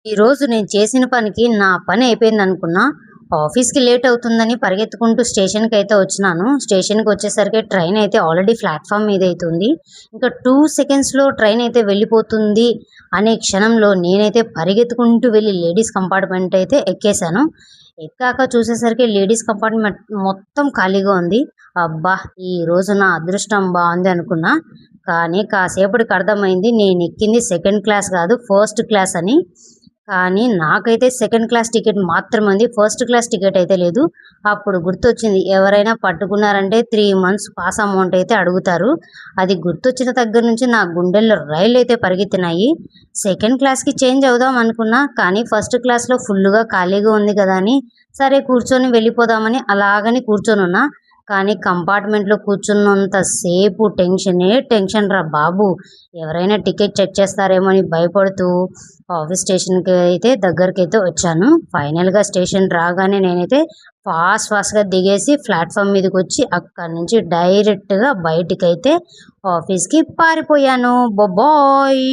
ఈరోజు నేను చేసిన పనికి నా పని అయిపోయిందనుకున్నా. ఆఫీస్‌కి లేట్ అవుతుందని పరిగెత్తుకుంటూ స్టేషన్‌కైతే వచ్చినాను. స్టేషన్‌కి వచ్చేసరికి ట్రైన్ అయితే ఆల్రెడీ ప్లాట్‌ఫామ్ మీదైతే ఉంది. ఇంకా 2 సెకండ్స్‌లో ట్రైన్ అయితే వెళ్ళిపోతుంది అనే క్షణంలో నేనైతే పరిగెత్తుకుంటూ వెళ్ళి లేడీస్ కంపార్ట్మెంట్ అయితే ఎక్కేసాను. ఎక్కాక చూసేసరికి లేడీస్ కంపార్ట్మెంట్ మొత్తం ఖాళీగా ఉంది. అబ్బా! ఈరోజు నా అదృష్టం బావుంది అనుకున్నా. కానీ కాసేపటికి అర్థమైంది నేనెక్కింది సెకండ్ క్లాస్ కాదు ఫస్ట్ క్లాస్ అని. కానీ నాకైతే సెకండ్ క్లాస్ టికెట్ మాత్రమే ఉంది. ఫస్ట్ క్లాస్ టికెట్ అయితే లేదు. అప్పుడు గుర్తొచ్చింది ఎవరైనా పట్టుకున్నారంటే 3 మంత్స్ పాస్ అమౌంట్ అయితే అడుగుతారు. అది గుర్తొచ్చిన దగ్గర నుంచి నా గుండెల్లో రైళ్ళైతే పరిగెత్తినాయి. సెకండ్ క్లాస్‌కి చేంజ్ అవుదాం అనుకున్నా. కానీ ఫస్ట్ క్లాస్‌లో ఫుల్లుగా ఖాళీగా ఉంది కదా అని సరే కూర్చొని వెళ్ళిపోదామని అలాగని కూర్చొనున్నా. కానీ కంపార్ట్మెంట్‌లో కూర్చున్నంత సేపు టెన్షనే టెన్షన్ రా బాబు! ఎవరైనా టికెట్ చెక్ చేస్తారేమో అని భయపడుతూ ఆఫీస్ స్టేషన్‌కి అయితే దగ్గరికైతే వచ్చాను. ఫైనల్‌గా స్టేషన్ రాగానే నేనైతే ఫాస్ట్‌గా దిగేసి ప్లాట్‌ఫామ్ మీదకొచ్చి అక్కడి నుంచి డైరెక్ట్‌గా బయటికైతే ఆఫీస్‌కి పారిపోయాను. బాయ్.